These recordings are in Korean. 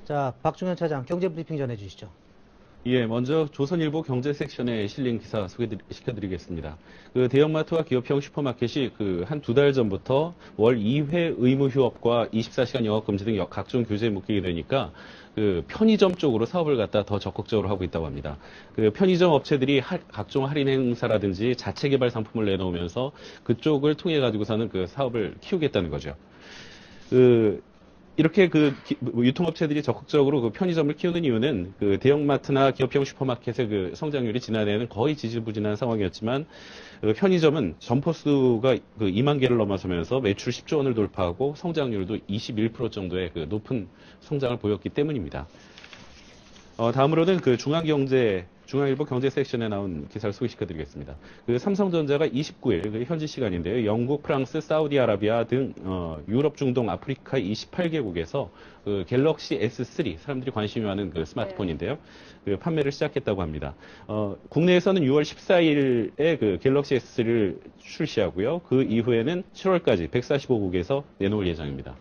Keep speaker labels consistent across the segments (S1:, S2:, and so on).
S1: 자, 박중현 차장 경제 브리핑 전해주시죠.
S2: 예, 먼저 조선일보 경제 섹션에 실린 기사 소개시켜드리겠습니다. 그 대형마트와 기업형 슈퍼마켓이 한 두 달 전부터 월 2회 의무 휴업과 24시간 영업 금지 등 각종 규제에 묶이게 되니까 편의점 쪽으로 사업을 갖다 더 적극적으로 하고 있다고 합니다. 편의점 업체들이 각종 할인 행사라든지 자체 개발 상품을 내놓으면서 그쪽을 통해 가지고서는 그 사업을 키우겠다는 거죠. 이렇게 유통업체들이 적극적으로 그 편의점을 키우는 이유는 대형마트나 기업형 슈퍼마켓의 성장률이 지난해에는 거의 지지부진한 상황이었지만 편의점은 점포 수가 2만 개를 넘어서면서 매출 10조 원을 돌파하고 성장률도 21% 정도의 높은 성장을 보였기 때문입니다. 다음으로는 중앙일보 경제 섹션에 나온 기사를 소개시켜드리겠습니다. 삼성전자가 29일, 현지 시간인데요. 영국, 프랑스, 사우디아라비아 등, 유럽, 중동, 아프리카 28개국에서 갤럭시 S3, 사람들이 관심이 많은 스마트폰인데요. 판매를 시작했다고 합니다. 국내에서는 6월 14일에 갤럭시 S3를 출시하고요. 그 이후에는 7월까지 145국에서 내놓을 예정입니다.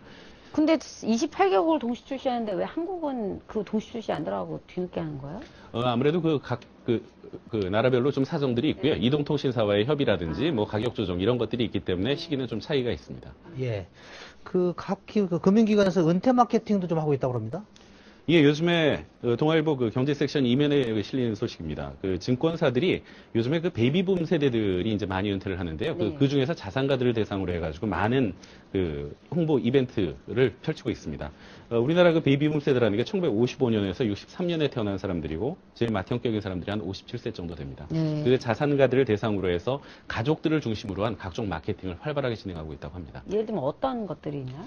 S3: 근데 28개국을 동시 출시하는데 왜 한국은 동시 출시 안 들어가고 뒤늦게 하는 거예요?
S2: 아무래도 나라별로 좀 사정들이 있고요. 이동통신사와의 협의라든지 가격 조정 이런 것들이 있기 때문에 시기는 좀 차이가 있습니다.
S1: 예. 각 금융기관에서 은퇴 마케팅도 좀 하고 있다고 합니다.
S2: 예, 요즘에 동아일보 경제 섹션 이면에 실리는 소식입니다. 증권사들이 요즘에 베이비붐 세대들이 이제 많이 은퇴를 하는데요.
S3: 네.
S2: 그 중에서 자산가들을 대상으로 해가지고 많은 홍보 이벤트를 펼치고 있습니다. 우리나라 베이비붐 세대라는 게 1955년에서 63년에 태어난 사람들이고 제일 맏형격인 사람들이 한 57세 정도 됩니다.
S3: 네.
S2: 그 자산가들을 대상으로 해서 가족들을 중심으로 한 각종 마케팅을 활발하게 진행하고 있다고 합니다.
S3: 예를 들면 어떤 것들이 있나요?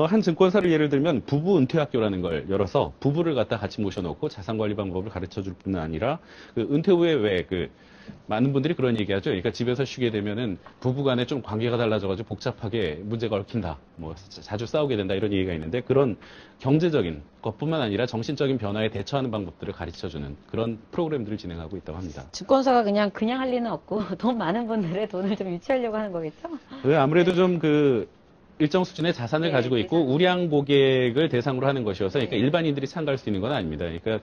S2: 한 증권사를 예를 들면 부부 은퇴학교라는 걸 열어서 부부를 갖다 같이 모셔놓고 자산관리 방법을 가르쳐 줄 뿐 아니라 은퇴 후에 많은 분들이 그런 얘기하죠. 그러니까 집에서 쉬게 되면은 부부 간에 좀 관계가 달라져가지고 복잡하게 문제가 얽힌다. 자주 싸우게 된다. 이런 얘기가 있는데 그런 경제적인 것뿐만 아니라 정신적인 변화에 대처하는 방법들을 가르쳐주는 그런 프로그램들을 진행하고 있다고 합니다.
S3: 증권사가 그냥 할 리는 없고 돈 많은 분들의 돈을 좀 유치하려고 하는 거겠죠?
S2: 아무래도 좀 일정 수준의 자산을 가지고 있고 우량 고객을 대상으로 하는 것이어서 그러니까 일반인들이 참가할 수 있는 건 아닙니다. 그러니까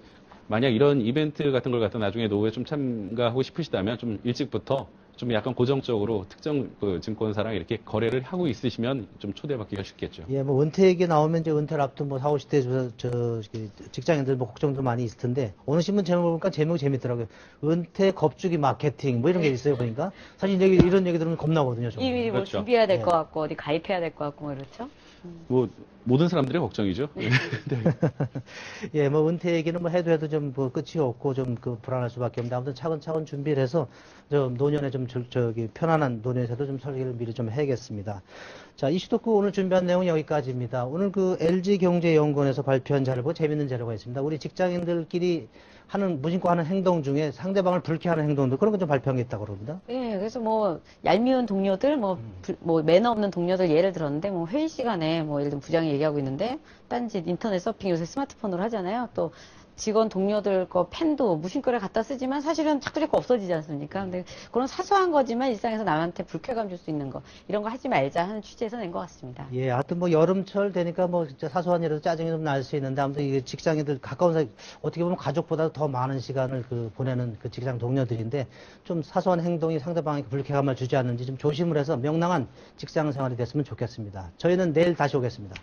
S2: 만약 이런 이벤트 같은 걸 갖다 나중에 노후에 좀 참가하고 싶으시다면 좀 일찍부터 좀 약간 고정적으로 특정 증권사랑 이렇게 거래를 하고 있으시면 좀 초대받기가 쉽겠죠.
S1: 예, 은퇴 얘기 나오면 이제 은퇴를 앞둔 40, 50대 직장인들 걱정도 많이 있을 텐데 오늘 신문 제목 보니까 제목이 재밌더라고요. 은퇴 겁주기 마케팅 이런 게 있어요 보니까 사실 이런 얘기 들으면 겁나거든요.
S3: 이미
S2: 그렇죠.
S3: 준비해야 될 것 같고 어디 가입해야 될 것 같고 이렇죠.
S2: 모든 사람들의 걱정이죠. 네.
S1: 예, 은퇴 얘기는 해도 좀 끝이 없고 좀 불안할 수밖에 없는데 아무튼 차근차근 준비를 해서 좀 노년에 좀 편안한 노년에서도 좀 설계를 미리 좀 해야겠습니다. 자, 이슈 토크 오늘 준비한 내용은 여기까지입니다. 오늘 LG경제연구원에서 발표한 자료고 재밌는 자료가 있습니다. 우리 직장인들끼리 무심코 하는 행동 중에 상대방을 불쾌하는 행동들 그런 거 좀 발표한 게 있다고 그럽니다.
S3: 예, 그래서 얄미운 동료들, 매너 없는 동료들 예를 들었는데, 회의 시간에 예를 들면 부장이 얘기하고 있는데, 딴짓 인터넷 서핑 요새 스마트폰으로 하잖아요. 또 직원 동료들 거 펜도 무심결에 갖다 쓰지만 사실은 자꾸 없어지지 않습니까? 근데 그런 사소한 거지만 일상에서 남한테 불쾌감 줄 수 있는 거, 이런 거 하지 말자 하는 취지에서 낸 것 같습니다.
S1: 예, 하여튼 여름철 되니까 진짜 사소한 일에도 짜증이 좀 날 수 있는데 아무튼 이게 직장인들 가까운 사이, 어떻게 보면 가족보다 더 많은 시간을 보내는 직장 동료들인데 좀 사소한 행동이 상대방에게 불쾌감을 주지 않는지 좀 조심을 해서 명랑한 직장 생활이 됐으면 좋겠습니다. 저희는 내일 다시 오겠습니다.